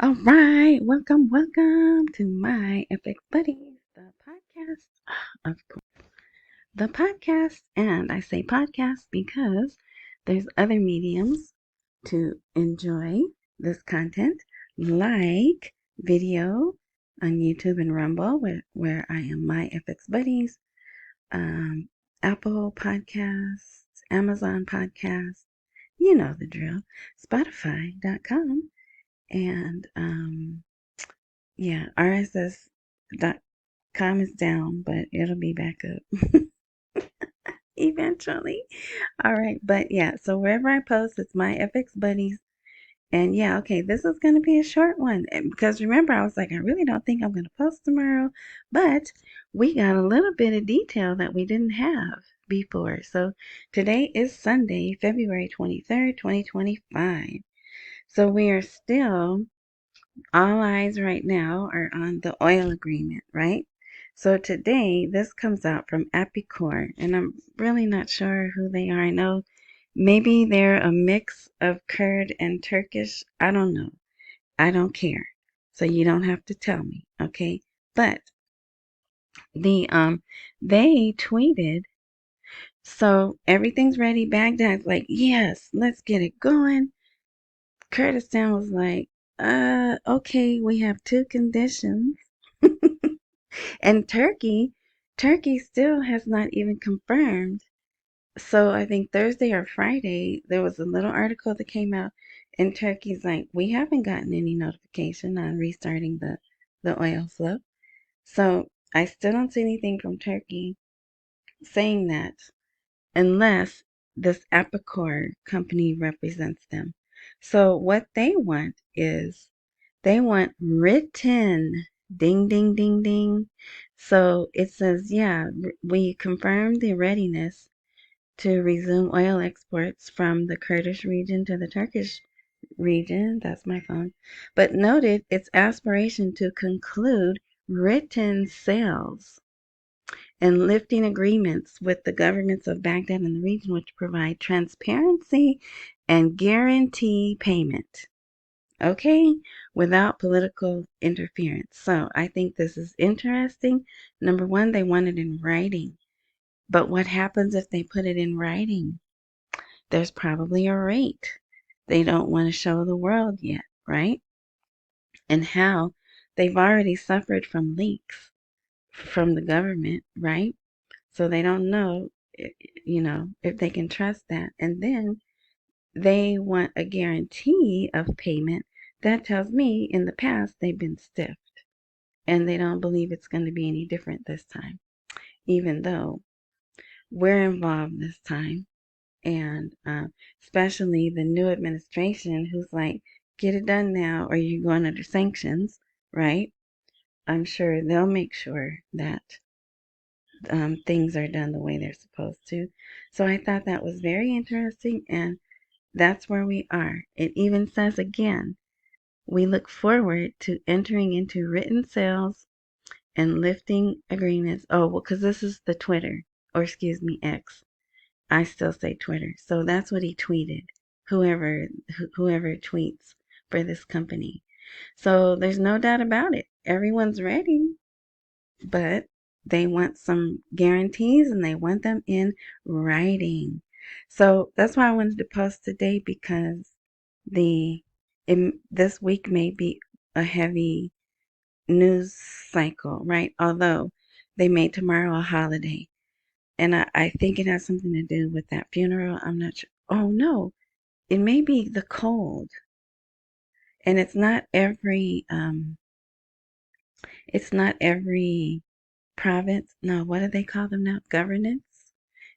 All right, welcome to my Epic Buddies, the podcast, of course, the podcast, and I say podcast because there's other mediums to enjoy this content, like video on YouTube and Rumble, where I am my Epic Buddies, um, Apple Podcasts, Amazon Podcasts, you know the drill, Spotify.com, and yeah, RSS.com is down, but it'll be back up eventually. All right, but yeah, so wherever I post, it's my FX buddies. And yeah, okay, this is going to be a short one because remember, I was like, I really don't think I'm going to post tomorrow, but we got a little bit of detail that we didn't have before. So today is Sunday, February 23rd, 2025. So we are still all eyes right now are on the oil agreement, right? So today, this comes out from Apicor, and I'm really not sure who they are. I know maybe they're a mix of Kurd and Turkish. I don't know. I don't care. So you don't have to tell me, okay? But they tweeted, so everything's ready. Baghdad's like, yes, let's get it going. Kurdistan was like, okay, we have two conditions. And Turkey still has not even confirmed. So I think Thursday or Friday, there was a little article that came out, and Turkey's like, we haven't gotten any notification on restarting the oil flow. So I still don't see anything from Turkey saying that unless this Apicor company represents them. So what they want is they want written ding, ding, ding, ding. So it says, yeah, we confirm the readiness to resume oil exports from the Kurdish region to the Turkish region. That's my phone. But noted its aspiration to conclude written sales and lifting agreements with the governments of Baghdad and the region, which provide transparency and guarantee payment. Okay, without political interference. So I think this is interesting. Number one, they want it in writing. But what happens if they put it in writing? There's probably a rate they don't want to show the world yet, right? And how they've already suffered from leaks from the government, right? So they don't know, if they can trust that. And then they want a guarantee of payment. That tells me in the past they've been stiffed and they don't believe it's going to be any different this time, even though we're involved this time. And especially the new administration who's like, get it done now or you're going under sanctions, right? I'm sure they'll make sure that things are done the way they're supposed to. So I thought that was very interesting, and that's where we are. It even says again, we look forward to entering into written sales and lifting agreements. Oh, well, because this is the Twitter, or excuse me, X. I still say Twitter. So that's what he tweeted. Whoever tweets for this company. So there's no doubt about it. Everyone's ready, but they want some guarantees and they want them in writing. So that's why I wanted to post today because this week may be a heavy news cycle, right? Although they made tomorrow a holiday. And I think it has something to do with that funeral. I'm not sure. Oh, no. It may be the cold. And it's not every province. No, what do they call them now? Governance?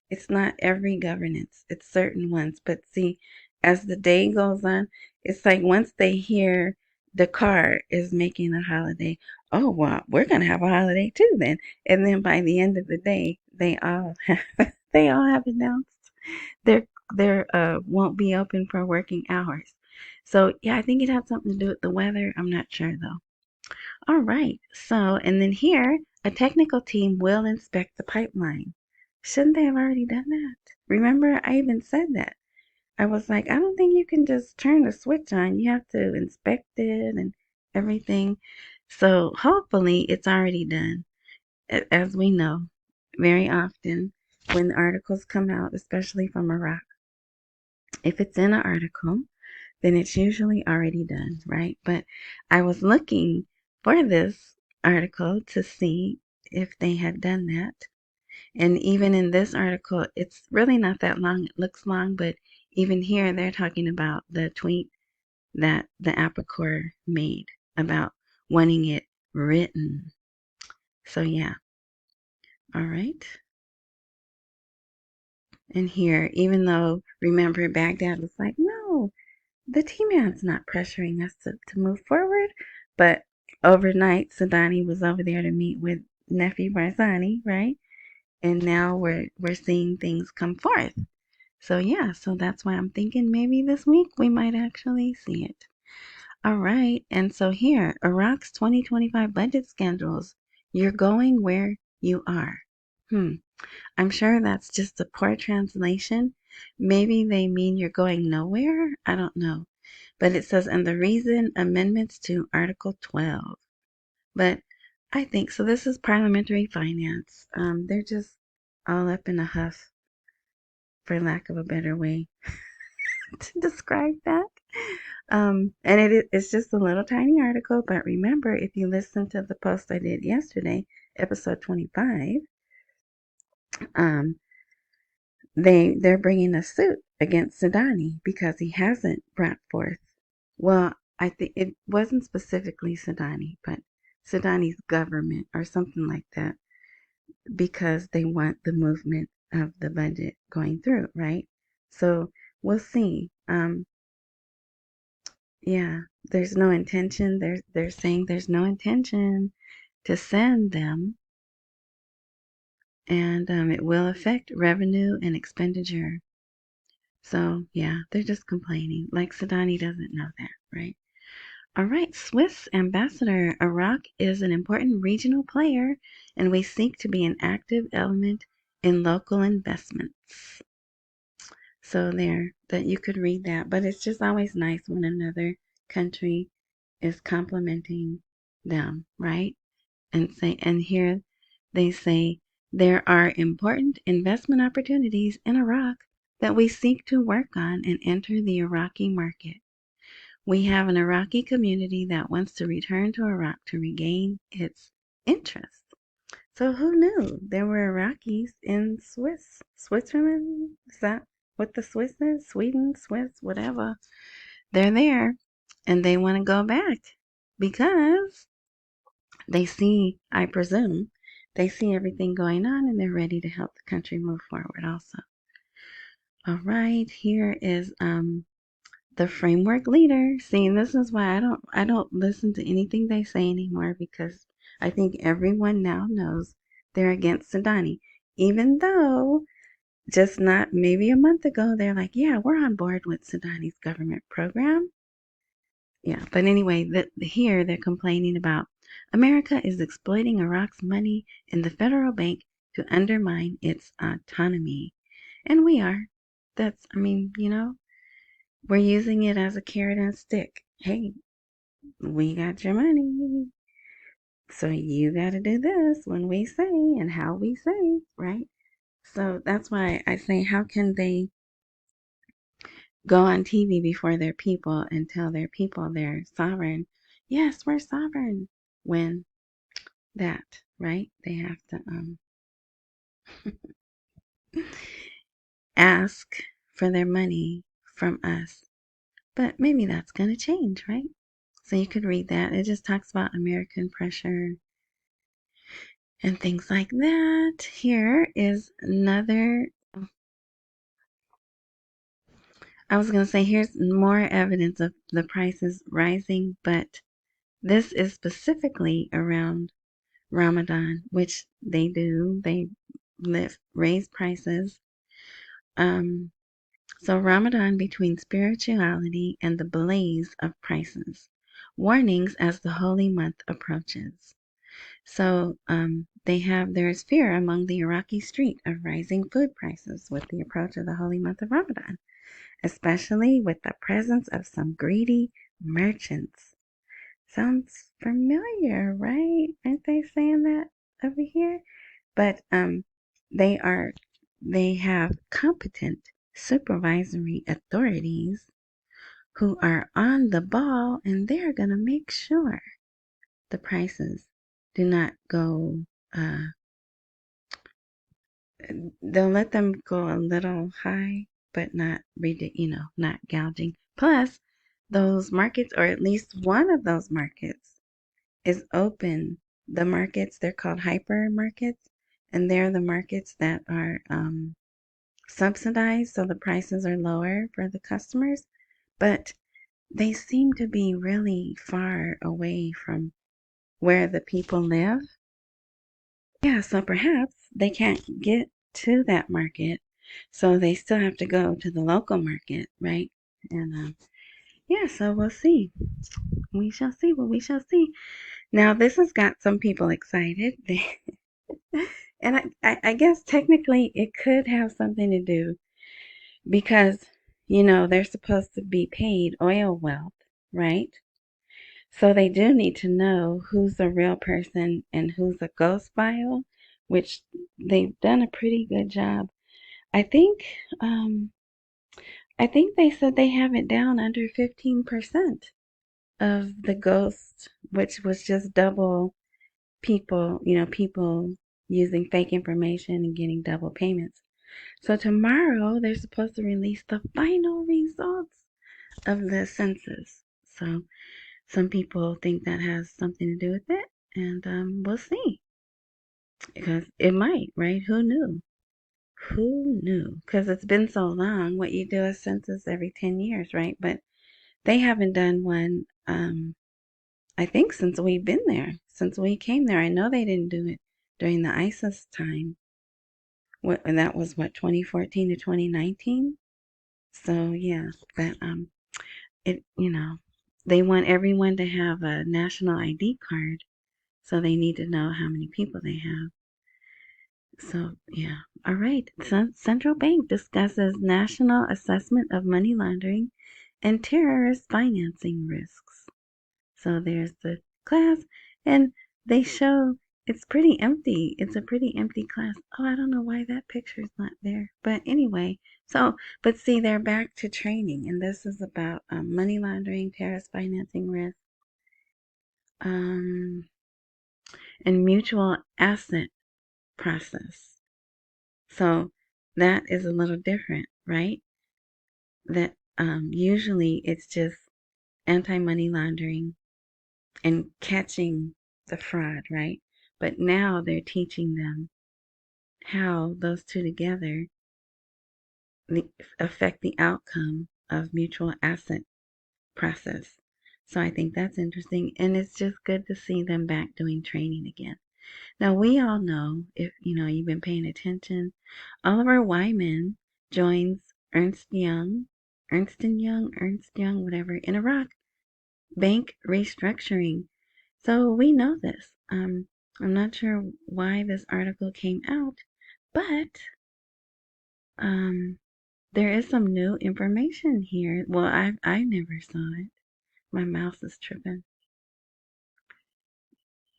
It's not every governance. It's certain ones. But see, as the day goes on, it's like once they hear Dakar is making a holiday, oh well, we're gonna have a holiday too then. And then by the end of the day, they all have announced their won't be open for working hours. So yeah, I think it has something to do with the weather. I'm not sure though. All right. So and then here, a technical team will inspect the pipeline. Shouldn't they have already done that? Remember, I even said that. I was like, I don't think you can just turn the switch on. You have to inspect it and everything. So hopefully it's already done. As we know, very often when the articles come out, especially from Iraq, if it's in an article, then it's usually already done, right? But I was looking for this article to see if they had done that. And even in this article, it's really not that long. It looks long, but even here, they're talking about the tweet that the Apicor made about wanting it written. So, yeah. All right. And here, even though, remember, Baghdad was like, no, the T-Man's not pressuring us to move forward. But overnight, Sudani was over there to meet with Nefi Barzani, right? And now we're seeing things come forth. So yeah, so that's why I'm thinking maybe this week we might actually see it. All right, and so here, Iraq's 2025 budget schedules. You're going where you are. I'm sure that's just a poor translation. Maybe they mean you're going nowhere. I don't know. But it says, and the reason amendments to Article 12. But I think so. This is parliamentary finance. They're just all up in a huff, for lack of a better way to describe that. And it's just a little tiny article, but remember, if you listen to the post I did yesterday, episode 25, um, they're bringing a suit against Sudani because he hasn't brought forth. Well, I think it wasn't specifically Sudani, but Sudani's government or something like that, because they want the movement of the budget going through, right? So we'll see. Yeah, there's no intention. They're saying there's no intention to send them, and it will affect revenue and expenditure. So yeah, they're just complaining. Like Sudani doesn't know that, right? All right, Swiss ambassador. Iraq is an important regional player, and we seek to be an active element in local investments. So there, that you could read that. But it's just always nice when another country is complimenting them, right? And here they say there are important investment opportunities in Iraq that we seek to work on and enter the Iraqi market. We have an Iraqi community that wants to return to Iraq to regain its interest. So who knew there were Iraqis in Switzerland? Is that what the Swiss is? Sweden, Swiss, whatever. They're there and they want to go back because they see, I presume, they see everything going on and they're ready to help the country move forward also. All right, here is the framework leader. See, this is why I don't listen to anything they say anymore, because I think everyone now knows they're against Sudani. Even though just not maybe a month ago they're like, yeah, we're on board with Sudani's government program. Yeah, but anyway, here they're complaining about America is exploiting Iraq's money in the federal bank to undermine its autonomy. And we are. That's, I mean, we're using it as a carrot and stick. Hey, we got your money. So you got to do this when we say and how we say, right? So that's why I say, how can they go on TV before their people and tell their people they're sovereign? Yes, we're sovereign. When that, right? They have to ask for their money from us. But maybe that's going to change, right? So you could read that. It just talks about American pressure and things like that. Here is another. I was going to say, here's more evidence of the prices rising, but this is specifically around Ramadan, which they do. They raise prices. So Ramadan between spirituality and the blaze of prices. Warnings as the holy month approaches. So there is fear among the Iraqi street of rising food prices with the approach of the holy month of Ramadan, especially with the presence of some greedy merchants. Sounds familiar, right? Aren't they saying that over here? But they are they have competent supervisory authorities who are on the ball, and they're gonna make sure the prices do not go. They'll let them go a little high, but not not gouging. Plus, those markets, or at least one of those markets, is open. The markets, they're called hyper markets, and they're the markets that are subsidized, so the prices are lower for the customers, but they seem to be really far away from where the people live. Yeah, so perhaps they can't get to that market, so they still have to go to the local market, right? And yeah, so we'll see. We shall see what we shall see. Now, this has got some people excited. And I guess technically it could have something to do because, they're supposed to be paid oil wealth, right? So they do need to know who's a real person and who's a ghost file, which they've done a pretty good job. I think um I think they said they have it down under 15% of the ghost, which was just double people using fake information and getting double payments. So tomorrow they're supposed to release the final results of the census. So some people think that has something to do with it, and we'll see. Because it might, right? Who knew? Who knew? Because it's been so long. What you do a census every 10 years, right? But they haven't done one, I think, since we've been there, since we came there. I know they didn't do it during the ISIS time. And that was what, 2014 to 2019? So yeah, that it they want everyone to have a national ID card, so they need to know how many people they have. So yeah, all right. Central Bank discusses national assessment of money laundering and terrorist financing risks. So there's the class, and they show it's pretty empty. It's a pretty empty class. Oh, I don't know why that picture's not there. But anyway, but see, they're back to training, and this is about money laundering, terrorist financing risk, um, and mutual asset process. So that is a little different, right? That usually it's just anti-money laundering and catching the fraud, right? But now they're teaching them how those two together affect the outcome of mutual asset process. So I think that's interesting, and it's just good to see them back doing training again. Now we all know, if you've been paying attention, Oliver Wyman joins Ernst Young, whatever, in Iraq bank restructuring. So we know this. I'm not sure why this article came out, but um, there is some new information here. Well, I never saw it. My mouse is tripping.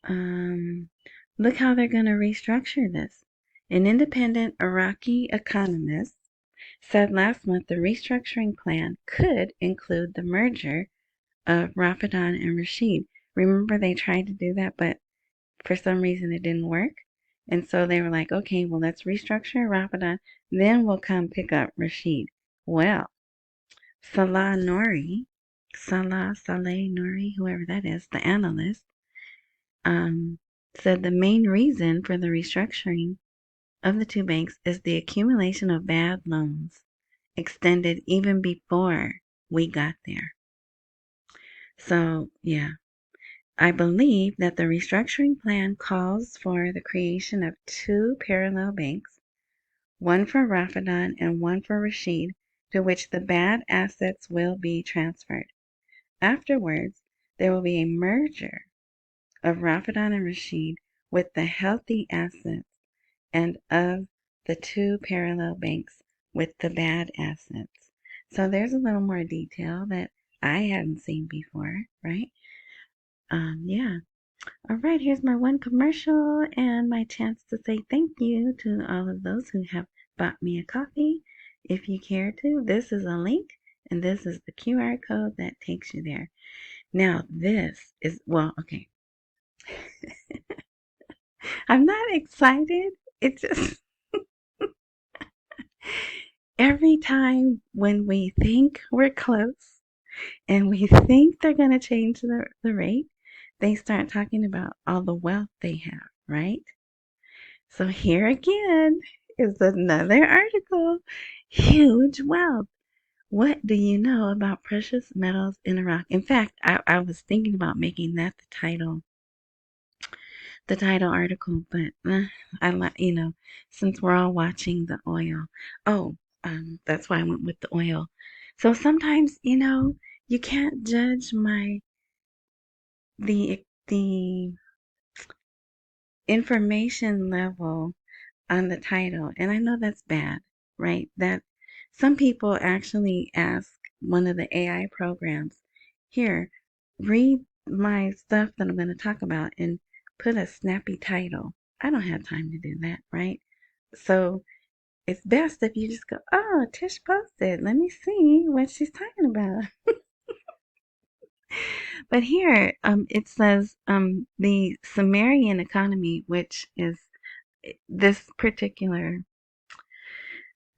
Um, Look how they're going to restructure this. An independent Iraqi economist said last month the restructuring plan could include the merger of Rafidan and Rashid. Remember they tried to do that, but for some reason it didn't work. And so they were like, okay, well, let's restructure Rafidan, then we'll come pick up Rashid. Well, Saleh Nouri, whoever that is, the analyst, said the main reason for the restructuring of the two banks is the accumulation of bad loans extended even before we got there. So, yeah, I believe that the restructuring plan calls for the creation of two parallel banks, one for Rafidan and one for Rashid, to which the bad assets will be transferred. Afterwards, there will be a merger of Rafidan and Rashid with the healthy assets and of the two parallel banks with the bad assets. So there's a little more detail that I hadn't seen before, right? Yeah. All right, here's my one commercial and my chance to say thank you to all of those who have bought me a coffee. If you care to, this is a link and this is the QR code that takes you there. Now, this is, well, okay. I'm not excited. It just, every time when we think we're close and we think they're going to change the rate, they start talking about all the wealth they have, right? So here again is another article. Huge wealth. What do you know about precious metals in Iraq? In fact, I was thinking about making that the title article, but I like, since we're all watching the oil. Oh, that's why I went with the oil. So sometimes, you can't judge the information level on the title. And I know that's bad, right? That some people actually ask one of the AI programs, here, read my stuff that I'm going to talk about and put a snappy title. I don't have time to do that, right? So it's best if you just go, oh, Tish posted. Let me see what she's talking about. But here, it says the Sumerian economy, which is this particular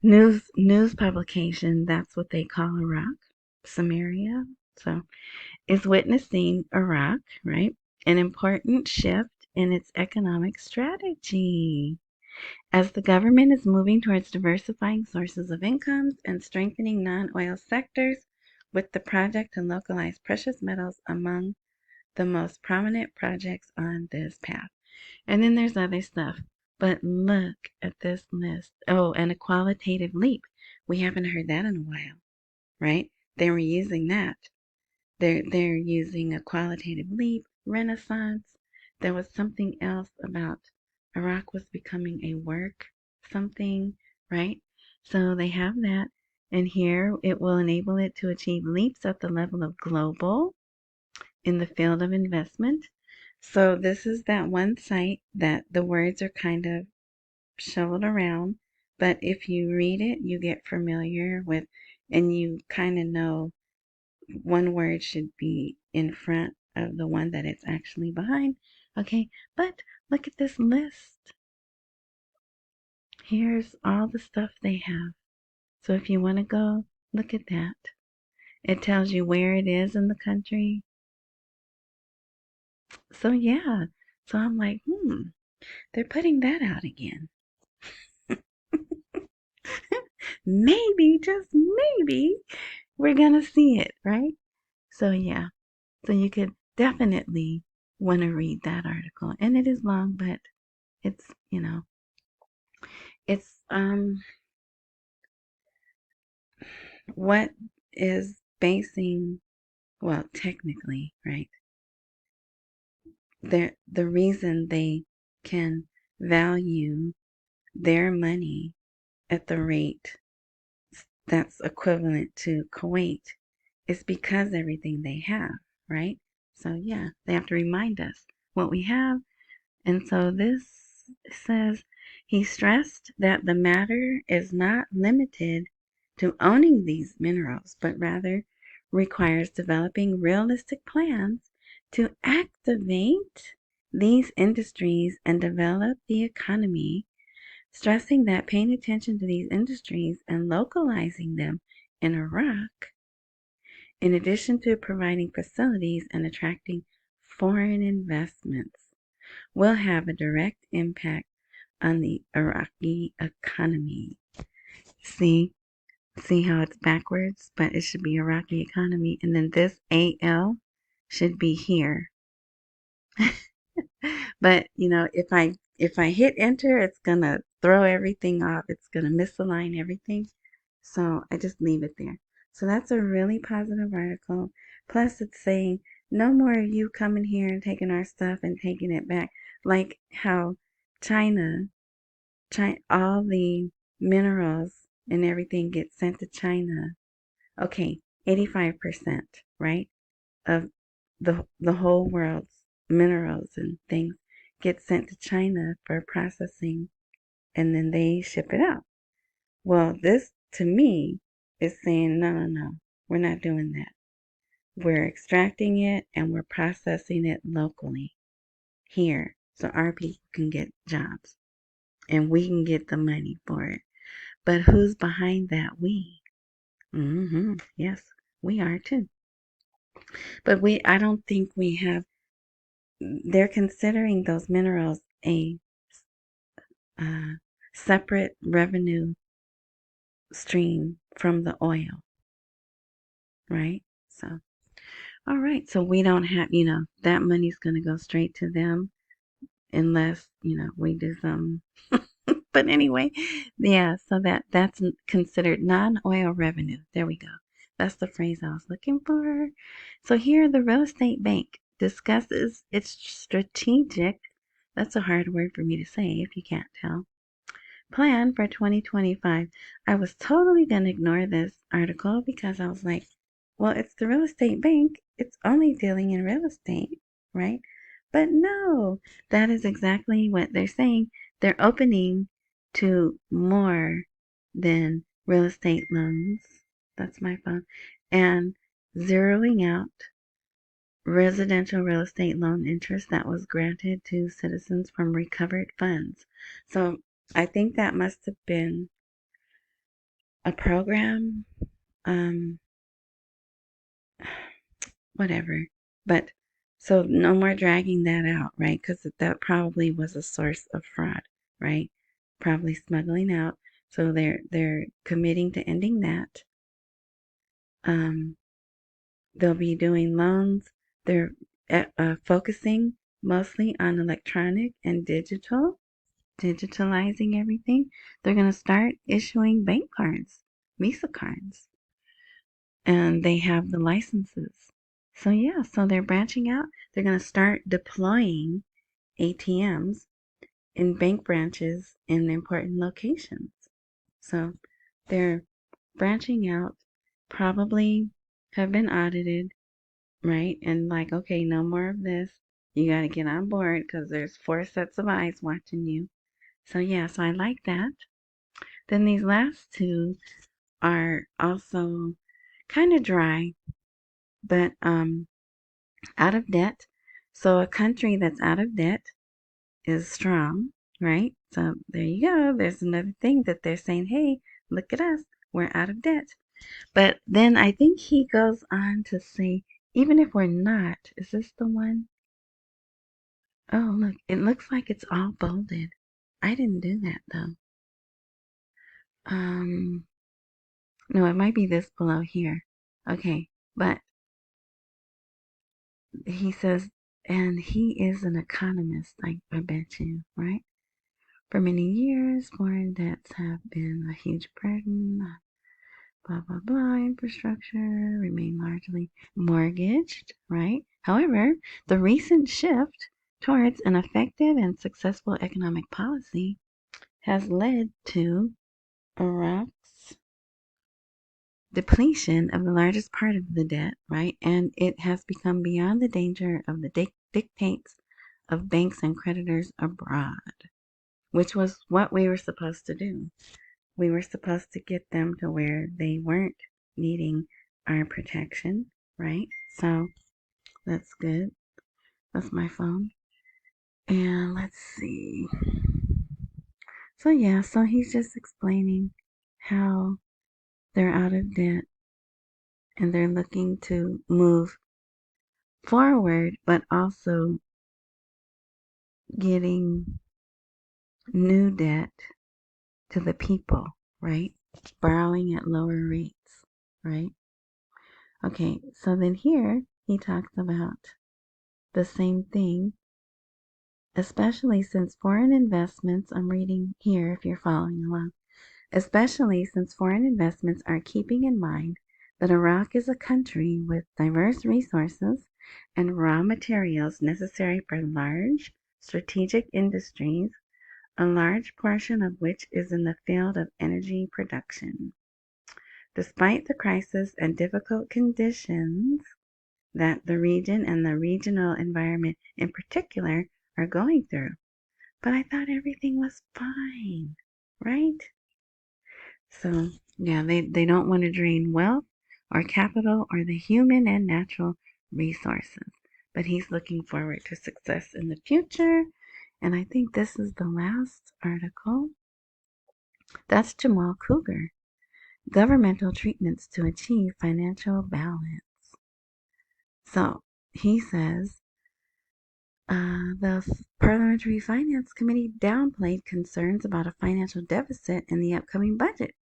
news publication, that's what they call Iraq, Samaria. So is witnessing Iraq, right? An important shift in its economic strategy. As the government is moving towards diversifying sources of incomes and strengthening non-oil sectors, with the project to localize precious metals among the most prominent projects on this path. And then there's other stuff. But look at this list. Oh, and a qualitative leap. We haven't heard that in a while, right? They were using that. They're using a qualitative leap, renaissance. There was something else about Iraq was becoming a work something, right? So they have that. And here it will enable it to achieve leaps at the level of global in the field of investment. So this is that one site that the words are kind of shoveled around, but if you read it, you get familiar with, and you kind of know one word should be in front of the one that it's actually behind. Okay, but look at this list. Here's all the stuff they have. So if you want to go, look at that. It tells you where it is in the country. So yeah, so I'm like, they're putting that out again. Maybe, just maybe, we're gonna see it, right? So yeah, so you could definitely want to read that article. And it is long, but it's, it's what is basing, well, technically, right? The reason they can value their money at the rate that's equivalent to Kuwait is because everything they have, right? So yeah, they have to remind us what we have. And so this says he stressed that the matter is not limited to owning these minerals, but rather requires developing realistic plans to activate these industries and develop the economy, stressing that paying attention to these industries and localizing them in Iraq, in addition to providing facilities and attracting foreign investments, will have a direct impact on the Iraqi economy. See, see how it's backwards, but it should be Iraqi economy, and then this AL should be here. But if I hit enter, it's gonna throw everything off. It's gonna misalign everything. So I just leave it there. So that's a really positive article. Plus, it's saying no more of you coming here and taking our stuff and taking it back. Like how China, all the minerals and everything gets sent to China. Okay, 85%, right? Of the whole world's minerals and things get sent to China for processing, and then they ship it out. Well, this to me is saying, no, no, no, we're not doing that. We're extracting it and we're processing it locally here so our people can get jobs and we can get the money for it. But who's behind that? We. Yes, we are too. But I don't think we have, they're considering those minerals a separate revenue stream from the oil, right? So, all right. So we don't have, that money's going to go straight to them unless, we do some. But anyway, yeah, so that's considered non-oil revenue. There we go. That's the phrase I was looking for. So here the real estate bank discusses its strategic, that's a hard word for me to say if you can't tell, plan for 2025. I was totally going to ignore this article because I was like, well, it's the real estate bank. It's only dealing in real estate, right? But no, that is exactly what they're saying. They're opening to more than real estate loans. That's my phone. And zeroing out residential real estate loan interest that was granted to citizens from recovered funds. So I think that must have been a program, um, whatever. But so no more dragging that out, right? Because that probably was a source of fraud, right? Probably smuggling out. So they're committing to ending that. They'll be doing loans. They're focusing mostly on electronic and digitalizing everything. They're going to start issuing bank cards, Visa cards, and they have the licenses. So yeah, so they're branching out. They're going to start deploying ATMs in bank branches in important locations. So they're branching out, probably have been audited, right? And like, okay, no more of this. You got to get on board because there's 4 sets of eyes watching you. So yeah, so I like that. Then these last two are also kind of dry, but out of debt. So a country that's out of debt is strong, right? So there you go. There's another thing that they're saying, hey, look at us. We're out of debt. But then I think he goes on to say, even if we're not, is this the one? Oh, look, it looks like it's all bolded. I didn't do that though. No, it might be this below here. Okay, but he says, and he is an economist, I bet you, right? For many years, foreign debts have been a huge burden. Blah, blah, blah. Infrastructure remain largely mortgaged, right? However, the recent shift towards an effective and successful economic policy has led to Iraq's depletion of the largest part of the debt, right? And it has become beyond the danger of the dictates of banks and creditors abroad, which was what we were supposed to do. We were supposed to get them to where they weren't needing our protection, right? So that's good. That's my phone. And let's see. So yeah, so he's just explaining how they're out of debt and they're looking to move forward, but also getting new debt to the people, right? Borrowing at lower rates, right? Okay, so then here he talks about the same thing, especially since foreign investments, I'm reading here if you're following along, especially since foreign investments are keeping in mind that Iraq is a country with diverse resources and raw materials necessary for large strategic industries, a large portion of which is in the field of energy production. Despite the crisis and difficult conditions, that the region and the regional environment in particular are going through. But I thought everything was fine, right? So, yeah, they don't want to drain wealth or capital or the human and natural resources. But he's looking forward to success in the future. And I think this is the last article. That's Jamal Cougar. Governmental treatments to achieve financial balance. So he says the Parliamentary Finance Committee downplayed concerns about a financial deficit in the upcoming budget,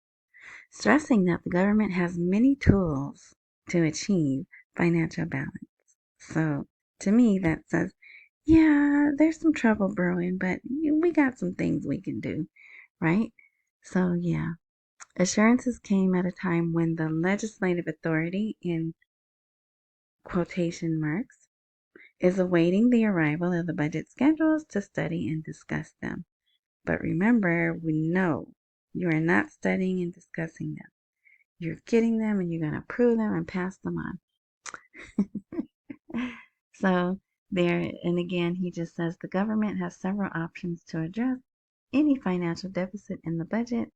stressing that the government has many tools to achieve financial balance. So to me, that says, yeah, there's some trouble brewing, but we got some things we can do, right? So yeah, assurances came at a time when the legislative authority, in quotation marks, is awaiting the arrival of the budget schedules to study and discuss them. But remember, we know you are not studying and discussing them. You're getting them and you're going to approve them and pass them on. So there, and again, he just says the government has several options to address any financial deficit in the budget,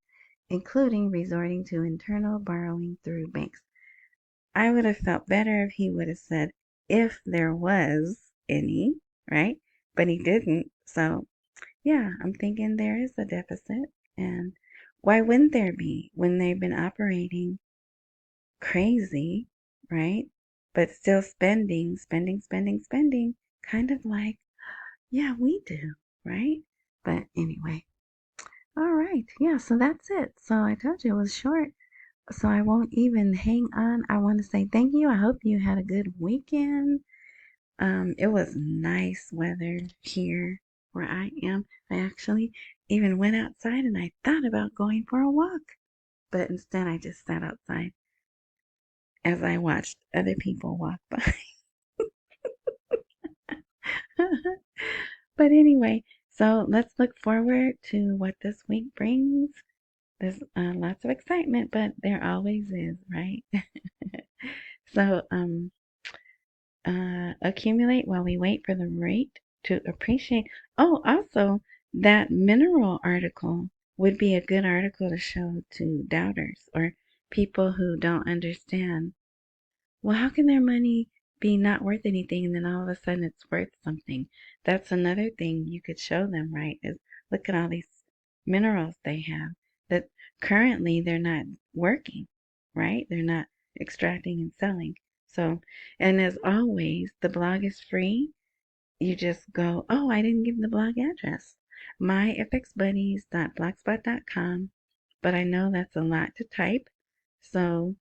including resorting to internal borrowing through banks. I would have felt better if he would have said if there was any, right? But he didn't. So, yeah, I'm thinking there is a deficit. And why wouldn't there be when they've been operating crazy, right? But still spending, kind of like, yeah, we do, right? But anyway, all right. Yeah, so that's it. So I told you it was short. So I won't even hang on. I want to say thank you. I hope you had a good weekend. It was nice weather here where I am. I actually even went outside and I thought about going for a walk, but instead I just sat outside as I watched other people walk by. But anyway, so let's look forward to what this week brings. There's lots of excitement, but there always is, right? So, accumulate while we wait for the rate to appreciate. Oh, also, that mineral article would be a good article to show to doubters or people who don't understand. Well, how can their money be not worth anything and then all of a sudden it's worth something? That's another thing you could show them, right? Is look at all these minerals they have that currently they're not working, right? They're not extracting and selling. So, and as always, the blog is free. You just go, oh, I didn't give the blog address. myfxbuddies.blogspot.com. But I know that's a lot to type. So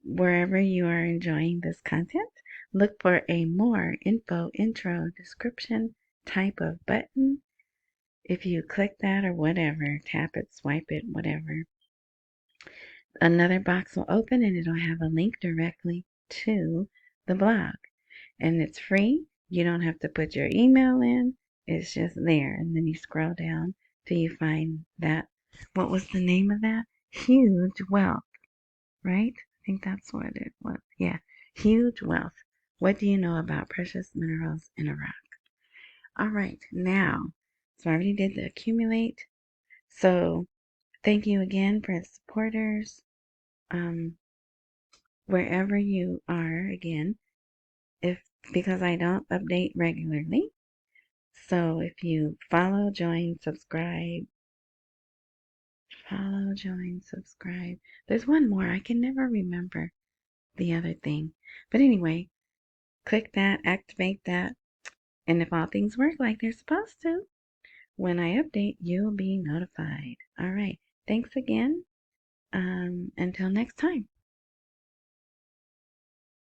wherever you are enjoying this content, look for a more info, intro, description type of button. If you click that or whatever, tap it, swipe it, whatever, another box will open and it'll have a link directly to the blog. And it's free. You don't have to put your email in. It's just there. And then you scroll down till you find that. What was the name of that? Huge Wealth, right? I think that's what it was. Yeah, Huge Wealth. What do you know about precious minerals in Iraq? All right, now, so I already did the accumulate. So thank you again for the supporters. Wherever you are, again, if because I don't update regularly. So if you follow, join, subscribe, There's one more. I can never remember the other thing. But anyway, click that, activate that, and if all things work like they're supposed to, when I update, you'll be notified. All right. Thanks again. Until next time.